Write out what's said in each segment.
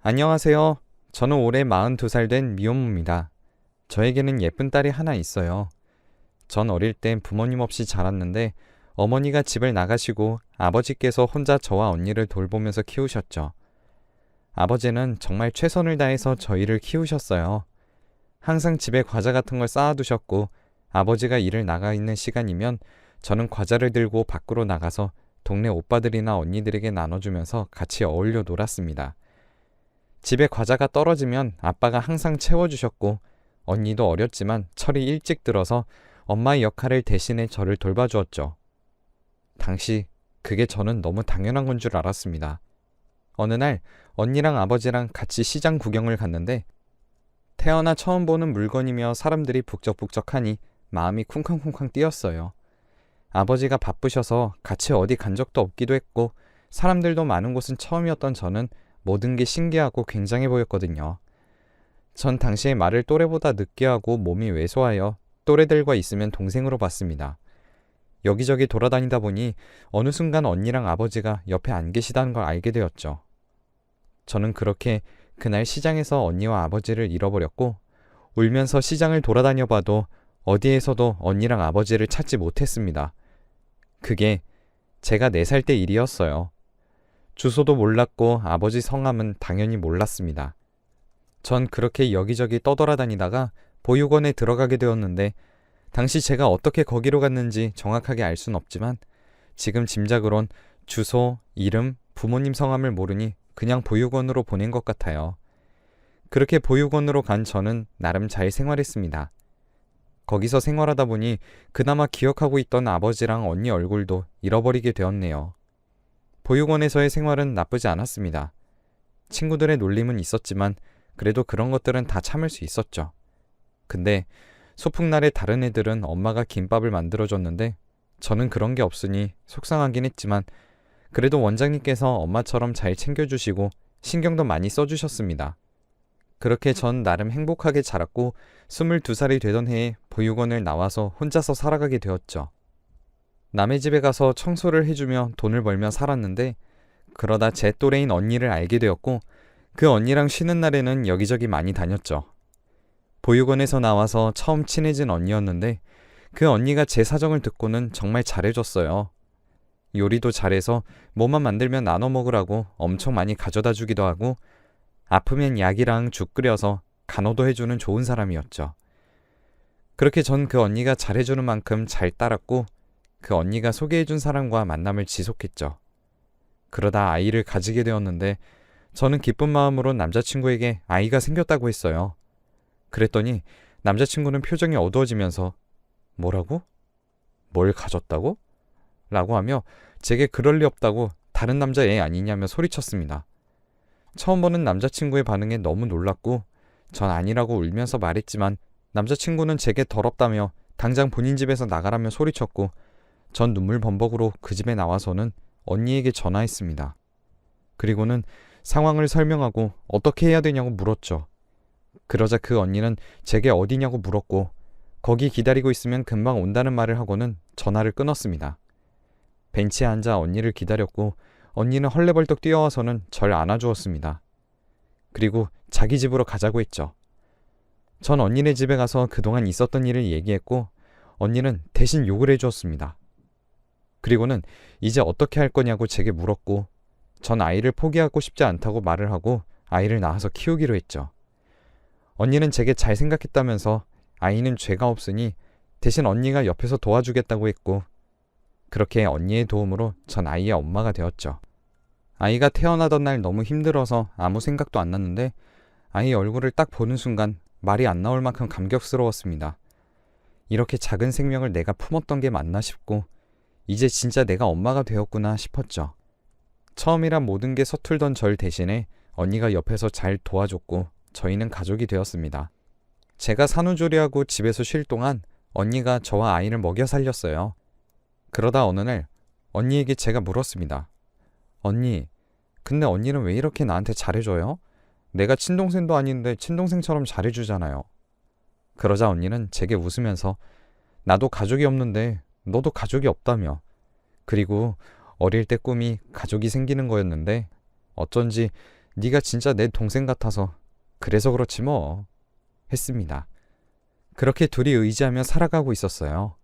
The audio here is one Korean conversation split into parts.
안녕하세요. 저는 올해 42살 된 미혼모입니다. 저에게는 예쁜 딸이 하나 있어요. 전 어릴 땐 부모님 없이 자랐는데 어머니가 집을 나가시고 아버지께서 혼자 저와 언니를 돌보면서 키우셨죠. 아버지는 정말 최선을 다해서 저희를 키우셨어요. 항상 집에 과자 같은 걸 쌓아두셨고 아버지가 일을 나가 있는 시간이면 저는 과자를 들고 밖으로 나가서 동네 오빠들이나 언니들에게 나눠주면서 같이 어울려 놀았습니다. 집에 과자가 떨어지면 아빠가 항상 채워주셨고 언니도 어렸지만 철이 일찍 들어서 엄마의 역할을 대신해 저를 돌봐주었죠. 당시 그게 저는 너무 당연한 건 줄 알았습니다. 어느 날 언니랑 아버지랑 같이 시장 구경을 갔는데 태어나 처음 보는 물건이며 사람들이 북적북적하니 마음이 쿵쾅쿵쾅 뛰었어요. 아버지가 바쁘셔서 같이 어디 간 적도 없기도 했고 사람들도 많은 곳은 처음이었던 저는 모든 게 신기하고 굉장해 보였거든요. 전 당시에 말을 또래보다 늦게 하고 몸이 왜소하여 또래들과 있으면 동생으로 봤습니다. 여기저기 돌아다니다 보니 어느 순간 언니랑 아버지가 옆에 안 계시다는 걸 알게 되었죠. 저는 그렇게 그날 시장에서 언니와 아버지를 잃어버렸고 울면서 시장을 돌아다녀 봐도 어디에서도 언니랑 아버지를 찾지 못했습니다. 그게 제가 4살 때 일이었어요. 주소도 몰랐고 아버지 성함은 당연히 몰랐습니다. 전 그렇게 여기저기 떠돌아다니다가 보육원에 들어가게 되었는데 당시 제가 어떻게 거기로 갔는지 정확하게 알 순 없지만 지금 짐작으론 주소, 이름, 부모님 성함을 모르니 그냥 보육원으로 보낸 것 같아요. 그렇게 보육원으로 간 저는 나름 잘 생활했습니다. 거기서 생활하다 보니 그나마 기억하고 있던 아버지랑 언니 얼굴도 잃어버리게 되었네요. 보육원에서의 생활은 나쁘지 않았습니다. 친구들의 놀림은 있었지만 그래도 그런 것들은 다 참을 수 있었죠. 근데 소풍날에 다른 애들은 엄마가 김밥을 만들어줬는데 저는 그런 게 없으니 속상하긴 했지만 그래도 원장님께서 엄마처럼 잘 챙겨주시고 신경도 많이 써주셨습니다. 그렇게 전 나름 행복하게 자랐고 22살이 되던 해에 보육원을 나와서 혼자서 살아가게 되었죠. 남의 집에 가서 청소를 해주며 돈을 벌며 살았는데 그러다 제 또래인 언니를 알게 되었고 그 언니랑 쉬는 날에는 여기저기 많이 다녔죠. 보육원에서 나와서 처음 친해진 언니였는데 그 언니가 제 사정을 듣고는 정말 잘해줬어요. 요리도 잘해서 뭐만 만들면 나눠 먹으라고 엄청 많이 가져다 주기도 하고 아프면 약이랑 죽 끓여서 간호도 해주는 좋은 사람이었죠. 그렇게 전 그 언니가 잘해주는 만큼 잘 따랐고 그 언니가 소개해준 사람과 만남을 지속했죠. 그러다 아이를 가지게 되었는데 저는 기쁜 마음으로 남자친구에게 아이가 생겼다고 했어요. 그랬더니 남자친구는 표정이 어두워지면서 뭐라고? 뭘 가졌다고? 라고 하며 제게 그럴 리 없다고 다른 남자 애 아니냐며 소리쳤습니다. 처음 보는 남자친구의 반응에 너무 놀랐고 전 아니라고 울면서 말했지만 남자친구는 제게 더럽다며 당장 본인 집에서 나가라며 소리쳤고 전 눈물 범벅으로 그 집에 나와서는 언니에게 전화했습니다. 그리고는 상황을 설명하고 어떻게 해야 되냐고 물었죠. 그러자 그 언니는 제게 어디냐고 물었고 거기 기다리고 있으면 금방 온다는 말을 하고는 전화를 끊었습니다. 벤치에 앉아 언니를 기다렸고 언니는 헐레벌떡 뛰어와서는 절 안아주었습니다. 그리고 자기 집으로 가자고 했죠. 전 언니네 집에 가서 그동안 있었던 일을 얘기했고 언니는 대신 욕을 해주었습니다. 그리고는 이제 어떻게 할 거냐고 제게 물었고 전 아이를 포기하고 싶지 않다고 말을 하고 아이를 낳아서 키우기로 했죠. 언니는 제게 잘 생각했다면서 아이는 죄가 없으니 대신 언니가 옆에서 도와주겠다고 했고 그렇게 언니의 도움으로 전 아이의 엄마가 되었죠. 아이가 태어나던 날 너무 힘들어서 아무 생각도 안 났는데 아이 얼굴을 딱 보는 순간 말이 안 나올 만큼 감격스러웠습니다. 이렇게 작은 생명을 내가 품었던 게 맞나 싶고 이제 진짜 내가 엄마가 되었구나 싶었죠. 처음이란 모든 게 서툴던 절 대신에 언니가 옆에서 잘 도와줬고 저희는 가족이 되었습니다. 제가 산후조리하고 집에서 쉴 동안 언니가 저와 아이를 먹여 살렸어요. 그러다 어느 날 언니에게 제가 물었습니다. 언니, 근데 언니는 왜 이렇게 나한테 잘해줘요? 내가 친동생도 아닌데 친동생처럼 잘해주잖아요. 그러자 언니는 제게 웃으면서 나도 가족이 없는데 너도 가족이 없다며. 그리고 어릴 때 꿈이 가족이 생기는 거였는데 어쩐지 네가 진짜 내 동생 같아서 그래서 그렇지 뭐 했습니다. 그렇게 둘이 의지하며 살아가고 있었어요.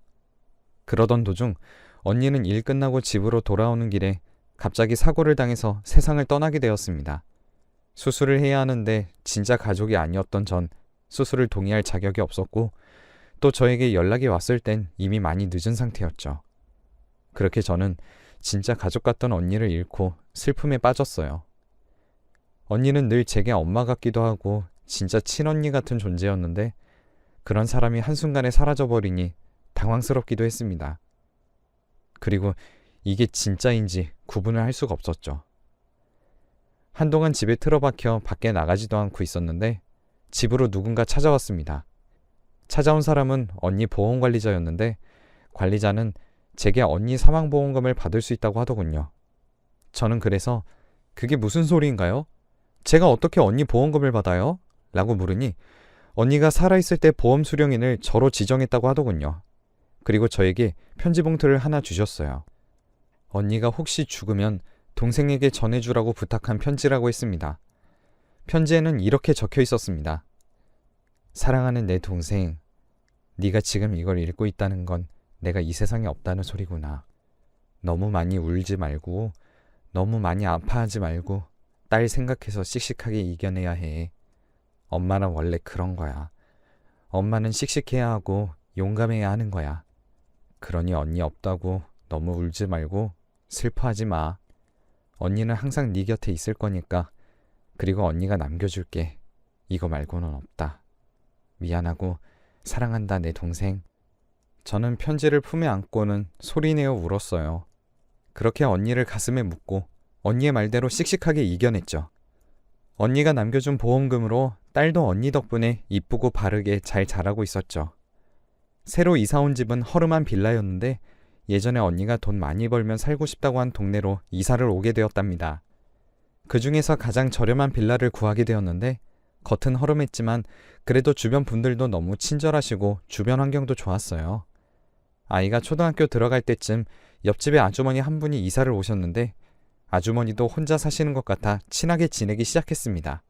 그러던 도중 언니는 일 끝나고 집으로 돌아오는 길에 갑자기 사고를 당해서 세상을 떠나게 되었습니다. 수술을 해야 하는데 진짜 가족이 아니었던 전 수술을 동의할 자격이 없었고 또 저에게 연락이 왔을 땐 이미 많이 늦은 상태였죠. 그렇게 저는 진짜 가족 같던 언니를 잃고 슬픔에 빠졌어요. 언니는 늘 제게 엄마 같기도 하고 진짜 친언니 같은 존재였는데 그런 사람이 한순간에 사라져버리니 당황스럽기도 했습니다. 그리고 이게 진짜인지 구분을 할 수가 없었죠. 한동안 집에 틀어박혀 밖에 나가지도 않고 있었는데 집으로 누군가 찾아왔습니다. 찾아온 사람은 언니 보험관리자였는데 관리자는 제게 언니 사망보험금을 받을 수 있다고 하더군요. 저는 그래서 그게 무슨 소리인가요? 제가 어떻게 언니 보험금을 받아요? 라고 물으니 언니가 살아있을 때 보험 수령인을 저로 지정했다고 하더군요. 그리고 저에게 편지 봉투를 하나 주셨어요. 언니가 혹시 죽으면 동생에게 전해주라고 부탁한 편지라고 했습니다. 편지에는 이렇게 적혀 있었습니다. 사랑하는 내 동생, 네가 지금 이걸 읽고 있다는 건 내가 이 세상에 없다는 소리구나. 너무 많이 울지 말고 너무 많이 아파하지 말고 딸 생각해서 씩씩하게 이겨내야 해. 엄마는 원래 그런 거야. 엄마는 씩씩해야 하고 용감해야 하는 거야. 그러니 언니 없다고 너무 울지 말고 슬퍼하지 마. 언니는 항상 네 곁에 있을 거니까. 그리고 언니가 남겨줄게. 이거 말고는 없다. 미안하고 사랑한다 내 동생. 저는 편지를 품에 안고는 소리내어 울었어요. 그렇게 언니를 가슴에 묻고 언니의 말대로 씩씩하게 이겨냈죠. 언니가 남겨준 보험금으로 딸도 언니 덕분에 이쁘고 바르게 잘 자라고 있었죠. 새로 이사온 집은 허름한 빌라였는데 예전에 언니가 돈 많이 벌면 살고 싶다고 한 동네로 이사를 오게 되었답니다. 그 중에서 가장 저렴한 빌라를 구하게 되었는데 겉은 허름했지만 그래도 주변 분들도 너무 친절하시고 주변 환경도 좋았어요. 아이가 초등학교 들어갈 때쯤 옆집에 아주머니 한 분이 이사를 오셨는데 아주머니도 혼자 사시는 것 같아 친하게 지내기 시작했습니다.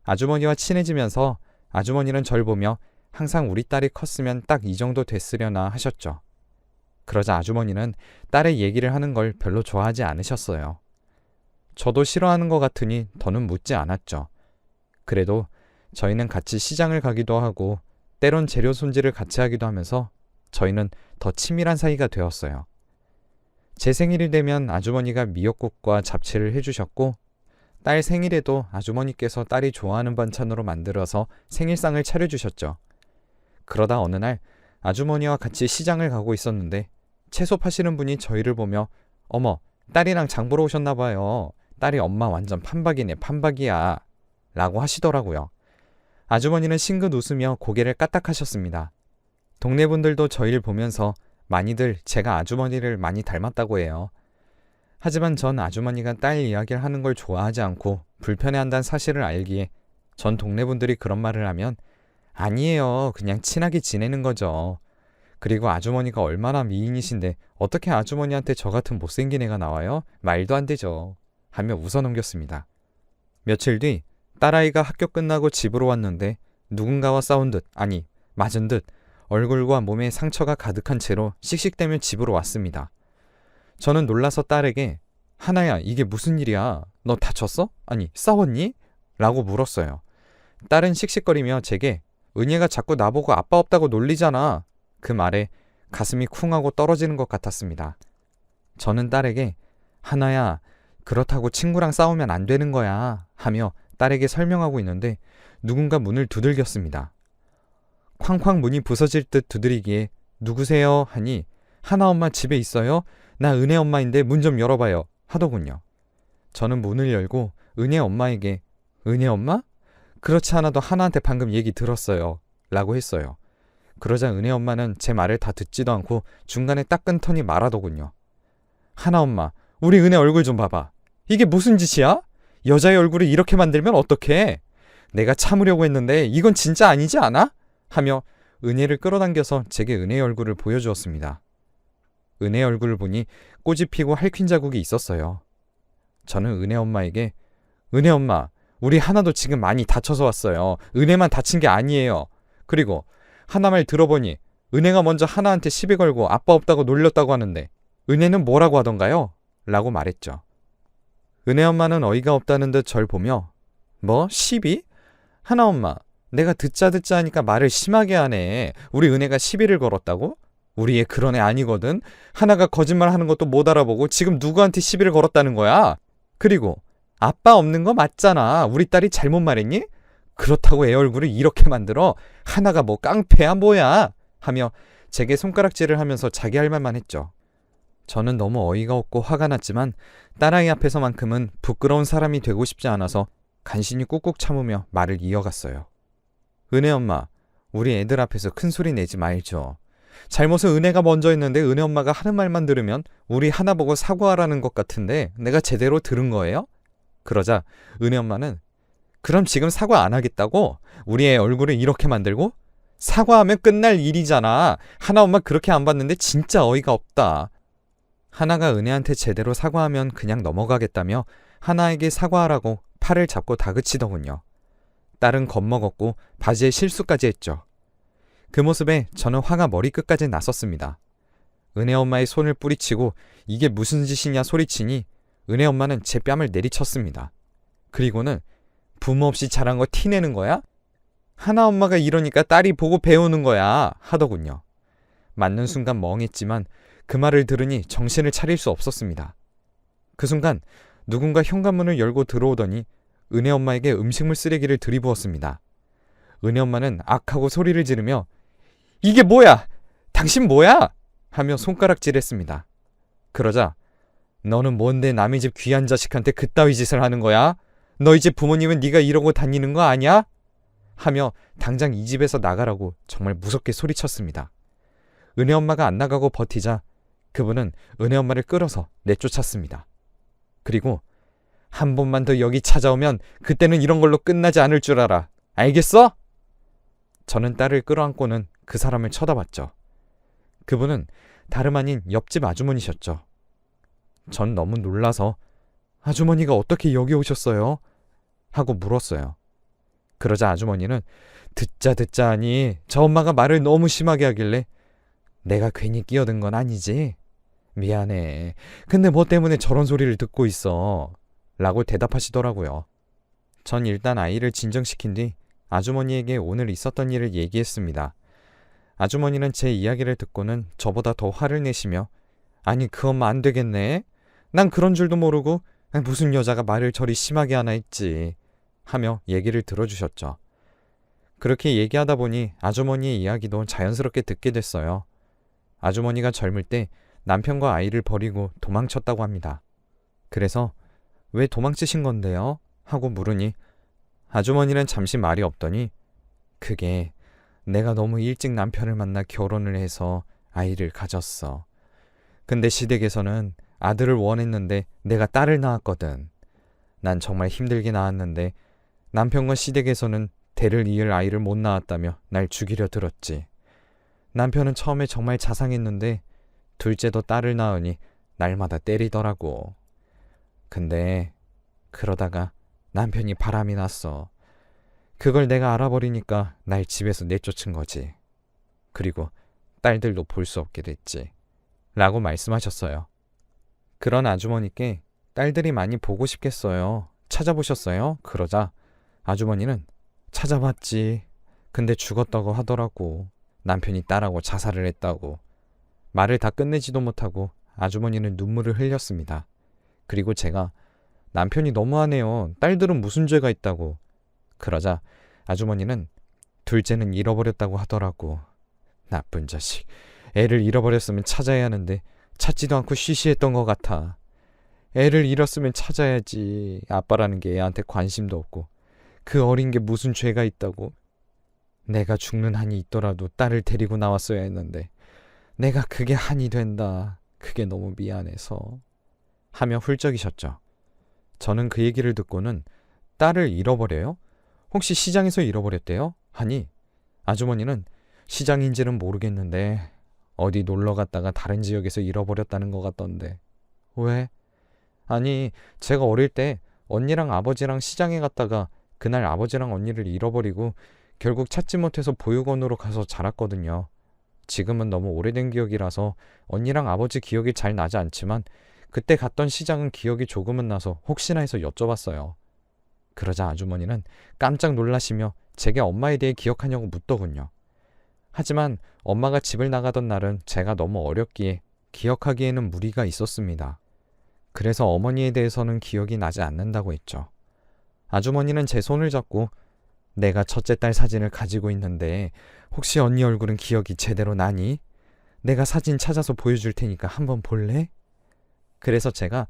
아주머니와 친해지면서 아주머니는 절 보며 항상 우리 딸이 컸으면 딱 이 정도 됐으려나 하셨죠. 그러자 아주머니는 딸의 얘기를 하는 걸 별로 좋아하지 않으셨어요. 저도 싫어하는 것 같으니 더는 묻지 않았죠. 그래도 저희는 같이 시장을 가기도 하고 때론 재료 손질을 같이 하기도 하면서 저희는 더 친밀한 사이가 되었어요. 제 생일이 되면 아주머니가 미역국과 잡채를 해주셨고 딸 생일에도 아주머니께서 딸이 좋아하는 반찬으로 만들어서 생일상을 차려주셨죠. 그러다 어느 날 아주머니와 같이 시장을 가고 있었는데 채소 파시는 분이 저희를 보며 어머, 딸이랑 장 보러 오셨나 봐요. 딸이 엄마 완전 판박이네, 판박이야. 라고 하시더라고요. 아주머니는 싱긋 웃으며 고개를 까딱하셨습니다. 동네 분들도 저희를 보면서 많이들 제가 아주머니를 많이 닮았다고 해요. 하지만 전 아주머니가 딸 이야기를 하는 걸 좋아하지 않고 불편해한다는 사실을 알기에 전 동네 분들이 그런 말을 하면 아니에요. 그냥 친하게 지내는 거죠. 그리고 아주머니가 얼마나 미인이신데 어떻게 아주머니한테 저 같은 못생긴 애가 나와요? 말도 안 되죠. 하며 웃어넘겼습니다. 며칠 뒤 딸아이가 학교 끝나고 집으로 왔는데 누군가와 싸운 듯, 아니 맞은 듯 얼굴과 몸에 상처가 가득한 채로 씩씩대며 집으로 왔습니다. 저는 놀라서 딸에게 하나야 이게 무슨 일이야? 너 다쳤어? 아니 싸웠니? 라고 물었어요. 딸은 씩씩거리며 제게 은혜가 자꾸 나보고 아빠 없다고 놀리잖아. 그 말에 가슴이 쿵하고 떨어지는 것 같았습니다. 저는 딸에게 하나야 그렇다고 친구랑 싸우면 안 되는 거야 하며 딸에게 설명하고 있는데 누군가 문을 두들겼습니다. 쾅쾅 문이 부서질 듯 두드리기에 누구세요? 하니 하나 엄마 집에 있어요? 나 은혜 엄마인데 문 좀 열어봐요 하더군요. 저는 문을 열고 은혜 엄마에게 은혜 엄마? 그렇지 않아도 하나한테 방금 얘기 들었어요 라고 했어요. 그러자 은혜 엄마는 제 말을 다 듣지도 않고 중간에 딱 끊더니 말하더군요. 하나 엄마, 우리 은혜 얼굴 좀 봐봐. 이게 무슨 짓이야? 여자의 얼굴을 이렇게 만들면 어떡해? 내가 참으려고 했는데 이건 진짜 아니지 않아? 하며 은혜를 끌어당겨서 제게 은혜의 얼굴을 보여주었습니다. 은혜의 얼굴을 보니 꼬집 피고 할퀸 자국이 있었어요. 저는 은혜 엄마에게 은혜 엄마, 우리 하나도 지금 많이 다쳐서 왔어요. 은혜만 다친 게 아니에요. 그리고 하나 말 들어보니 은혜가 먼저 하나한테 시비 걸고 아빠 없다고 놀렸다고 하는데 은혜는 뭐라고 하던가요? 라고 말했죠. 은혜 엄마는 어이가 없다는 듯 절 보며 뭐? 시비? 하나 엄마, 내가 듣자 하니까 말을 심하게 하네. 우리 은혜가 시비를 걸었다고? 우리 애 그런 애 아니거든. 하나가 거짓말하는 것도 못 알아보고 지금 누구한테 시비를 걸었다는 거야? 그리고 아빠 없는 거 맞잖아. 우리 딸이 잘못 말했니? 그렇다고 애 얼굴을 이렇게 만들어? 하나가 뭐 깡패야 뭐야? 하며 제게 손가락질을 하면서 자기 할 말만 했죠. 저는 너무 어이가 없고 화가 났지만 딸아이 앞에서만큼은 부끄러운 사람이 되고 싶지 않아서 간신히 꾹꾹 참으며 말을 이어갔어요. 은혜 엄마, 우리 애들 앞에서 큰 소리 내지 말죠. 잘못은 은혜가 먼저 했는데 은혜 엄마가 하는 말만 들으면 우리 하나 보고 사과하라는 것 같은데 내가 제대로 들은 거예요? 그러자 은혜 엄마는 그럼 지금 사과 안 하겠다고? 우리 애 얼굴을 이렇게 만들고? 사과하면 끝날 일이잖아. 하나 엄마 그렇게 안 봤는데 진짜 어이가 없다. 하나가 은혜한테 제대로 사과하면 그냥 넘어가겠다며 하나에게 사과하라고 팔을 잡고 다그치더군요. 딸은 겁먹었고 바지에 실수까지 했죠. 그 모습에 저는 화가 머리끝까지 났었습니다. 은혜 엄마의 손을 뿌리치고 이게 무슨 짓이냐 소리치니 은혜 엄마는 제 뺨을 내리쳤습니다. 그리고는 부모 없이 자란 거 티내는 거야? 하나 엄마가 이러니까 딸이 보고 배우는 거야 하더군요. 맞는 순간 멍했지만 그 말을 들으니 정신을 차릴 수 없었습니다. 그 순간 누군가 현관문을 열고 들어오더니 은혜 엄마에게 음식물 쓰레기를 들이부었습니다. 은혜 엄마는 악하고 소리를 지르며 이게 뭐야? 당신 뭐야? 하며 손가락질했습니다. 그러자 너는 뭔데 남의 집 귀한 자식한테 그따위 짓을 하는 거야? 너희 집 부모님은 네가 이러고 다니는 거 아니야? 하며 당장 이 집에서 나가라고 정말 무섭게 소리쳤습니다. 은혜 엄마가 안 나가고 버티자 그분은 은혜 엄마를 끌어서 내쫓았습니다. 그리고 한 번만 더 여기 찾아오면 그때는 이런 걸로 끝나지 않을 줄 알아. 알겠어? 저는 딸을 끌어안고는 그 사람을 쳐다봤죠. 그분은 다름 아닌 옆집 아주머니셨죠. 전 너무 놀라서 아주머니가 어떻게 여기 오셨어요? 하고 물었어요. 그러자 아주머니는 듣자 하니 저 엄마가 말을 너무 심하게 하길래 내가 괜히 끼어든 건 아니지? 미안해. 근데 뭐 때문에 저런 소리를 듣고 있어? 라고 대답하시더라고요. 전 일단 아이를 진정시킨 뒤 아주머니에게 오늘 있었던 일을 얘기했습니다. 아주머니는 제 이야기를 듣고는 저보다 더 화를 내시며 아니 그 엄마 안 되겠네? 난 그런 줄도 모르고 무슨 여자가 말을 저리 심하게 하나 했지 하며 얘기를 들어주셨죠. 그렇게 얘기하다 보니 아주머니의 이야기도 자연스럽게 듣게 됐어요. 아주머니가 젊을 때 남편과 아이를 버리고 도망쳤다고 합니다. 그래서 왜 도망치신 건데요? 하고 물으니 아주머니는 잠시 말이 없더니 그게 내가 너무 일찍 남편을 만나 결혼을 해서 아이를 가졌어. 근데 시댁에서는 아들을 원했는데 내가 딸을 낳았거든. 난 정말 힘들게 낳았는데 남편과 시댁에서는 대를 이을 아이를 못 낳았다며 날 죽이려 들었지. 남편은 처음에 정말 자상했는데 둘째도 딸을 낳으니 날마다 때리더라고. 근데 그러다가 남편이 바람이 났어. 그걸 내가 알아버리니까 날 집에서 내쫓은 거지. 그리고 딸들도 볼 수 없게 됐지. 라고 말씀하셨어요. 그런 아주머니께 딸들이 많이 보고 싶겠어요. 찾아보셨어요? 그러자 아주머니는 찾아봤지. 근데 죽었다고 하더라고. 남편이 딸하고 자살을 했다고. 말을 다 끝내지도 못하고 아주머니는 눈물을 흘렸습니다. 그리고 제가 남편이 너무하네요. 딸들은 무슨 죄가 있다고. 그러자 아주머니는 둘째는 잃어버렸다고 하더라고. 나쁜 자식. 애를 잃어버렸으면 찾아야 하는데 찾지도 않고 쉬쉬했던 것 같아. 애를 잃었으면 찾아야지. 아빠라는 게 애한테 관심도 없고 그 어린 게 무슨 죄가 있다고. 내가 죽는 한이 있더라도 딸을 데리고 나왔어야 했는데 내가 그게 한이 된다. 그게 너무 미안해서. 하며 훌쩍이셨죠. 저는 그 얘기를 듣고는 딸을 잃어버려요? 혹시 시장에서 잃어버렸대요? 하니 아주머니는 시장인지는 모르겠는데 어디 놀러 갔다가 다른 지역에서 잃어버렸다는 것 같던데. 왜? 아니 제가 어릴 때 언니랑 아버지랑 시장에 갔다가 그날 아버지랑 언니를 잃어버리고 결국 찾지 못해서 보육원으로 가서 자랐거든요. 지금은 너무 오래된 기억이라서 언니랑 아버지 기억이 잘 나지 않지만 그때 갔던 시장은 기억이 조금은 나서 혹시나 해서 여쭤봤어요. 그러자 아주머니는 깜짝 놀라시며 제게 엄마에 대해 기억하냐고 묻더군요. 하지만 엄마가 집을 나가던 날은 제가 너무 어렸기에 기억하기에는 무리가 있었습니다. 그래서 어머니에 대해서는 기억이 나지 않는다고 했죠. 아주머니는 제 손을 잡고 내가 첫째 딸 사진을 가지고 있는데 혹시 언니 얼굴은 기억이 제대로 나니? 내가 사진 찾아서 보여줄 테니까 한번 볼래? 그래서 제가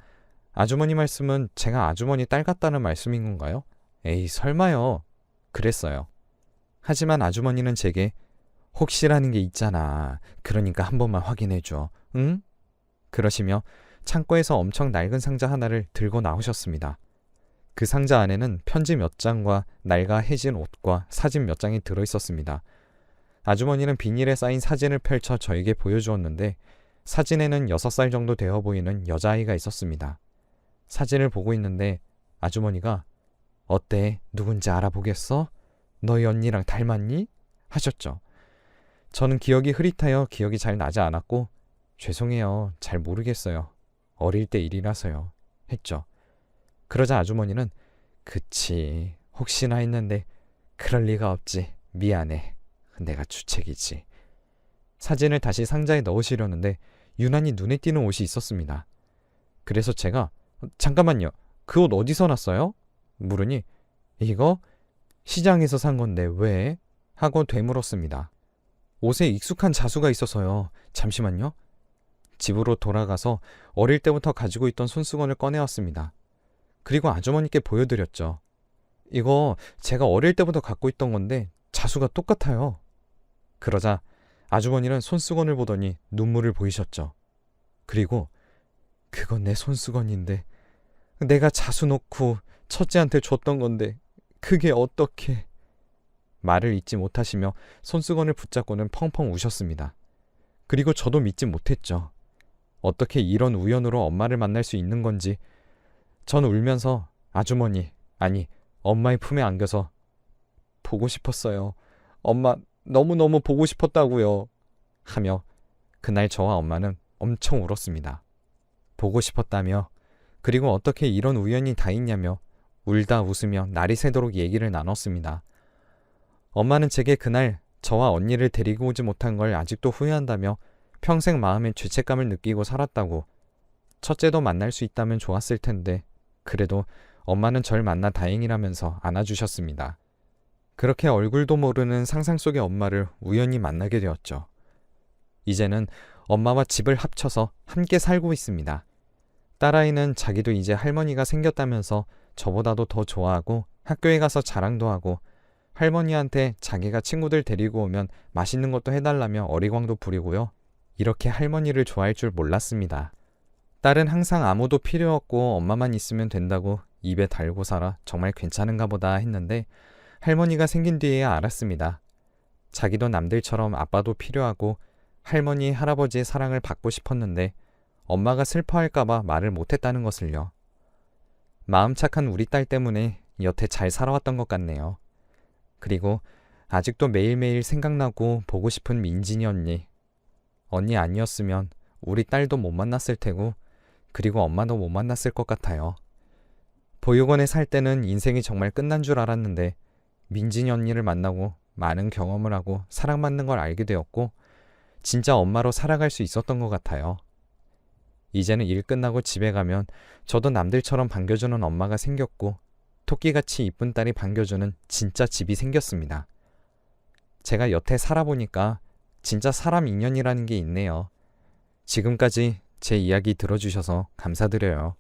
아주머니 말씀은 제가 아주머니 딸 같다는 말씀인 건가요? 에이 설마요. 그랬어요. 하지만 아주머니는 제게 혹시라는 게 있잖아. 그러니까 한 번만 확인해줘. 응? 그러시며 창고에서 엄청 낡은 상자 하나를 들고 나오셨습니다. 그 상자 안에는 편지 몇 장과 낡아 해진 옷과 사진 몇 장이 들어있었습니다. 아주머니는 비닐에 쌓인 사진을 펼쳐 저에게 보여주었는데 사진에는 6살 정도 되어 보이는 여자아이가 있었습니다. 사진을 보고 있는데 아주머니가 어때? 누군지 알아보겠어? 너희 언니랑 닮았니? 하셨죠. 저는 기억이 흐릿하여 기억이 잘 나지 않았고 죄송해요. 잘 모르겠어요. 어릴 때 일이라서요. 했죠. 그러자 아주머니는 그치. 혹시나 했는데 그럴 리가 없지. 미안해. 내가 주책이지. 사진을 다시 상자에 넣으시려는데 유난히 눈에 띄는 옷이 있었습니다. 그래서 제가 잠깐만요. 그 옷 어디서 났어요? 물으니 이거 시장에서 산 건데 왜? 하고 되물었습니다. 옷에 익숙한 자수가 있어서요. 잠시만요. 집으로 돌아가서 어릴 때부터 가지고 있던 손수건을 꺼내왔습니다. 그리고 아주머니께 보여드렸죠. 이거 제가 어릴 때부터 갖고 있던 건데 자수가 똑같아요. 그러자 아주머니는 손수건을 보더니 눈물을 보이셨죠. 그리고 그건 내 손수건인데 내가 자수 놓고 첫째한테 줬던 건데 그게 어떻게... 말을 잇지 못하시며 손수건을 붙잡고는 펑펑 우셨습니다. 그리고 저도 믿지 못했죠. 어떻게 이런 우연으로 엄마를 만날 수 있는 건지. 전 울면서 아주머니, 아니 엄마의 품에 안겨서 보고 싶었어요. 엄마 너무너무 보고 싶었다고요. 하며 그날 저와 엄마는 엄청 울었습니다. 보고 싶었다며, 그리고 어떻게 이런 우연이 다 있냐며 울다 웃으며 날이 새도록 얘기를 나눴습니다. 엄마는 제게 그날 저와 언니를 데리고 오지 못한 걸 아직도 후회한다며 평생 마음에 죄책감을 느끼고 살았다고, 첫째도 만날 수 있다면 좋았을 텐데 그래도 엄마는 절 만나 다행이라면서 안아주셨습니다. 그렇게 얼굴도 모르는 상상 속의 엄마를 우연히 만나게 되었죠. 이제는 엄마와 집을 합쳐서 함께 살고 있습니다. 딸아이는 자기도 이제 할머니가 생겼다면서 저보다도 더 좋아하고 학교에 가서 자랑도 하고 할머니한테 자기가 친구들 데리고 오면 맛있는 것도 해달라며 어리광도 부리고요. 이렇게 할머니를 좋아할 줄 몰랐습니다. 딸은 항상 아무도 필요 없고 엄마만 있으면 된다고 입에 달고 살아 정말 괜찮은가 보다 했는데 할머니가 생긴 뒤에야 알았습니다. 자기도 남들처럼 아빠도 필요하고 할머니, 할아버지의 사랑을 받고 싶었는데 엄마가 슬퍼할까봐 말을 못했다는 것을요. 마음 착한 우리 딸 때문에 여태 잘 살아왔던 것 같네요. 그리고 아직도 매일매일 생각나고 보고 싶은 민진이 언니. 언니 아니었으면 우리 딸도 못 만났을 테고 그리고 엄마도 못 만났을 것 같아요. 보육원에 살 때는 인생이 정말 끝난 줄 알았는데 민진이 언니를 만나고 많은 경험을 하고 사랑받는 걸 알게 되었고 진짜 엄마로 살아갈 수 있었던 것 같아요. 이제는 일 끝나고 집에 가면 저도 남들처럼 반겨주는 엄마가 생겼고 토끼같이 이쁜 딸이 반겨주는 진짜 집이 생겼습니다. 제가 여태 살아보니까 진짜 사람 인연이라는 게 있네요. 지금까지 제 이야기 들어주셔서 감사드려요.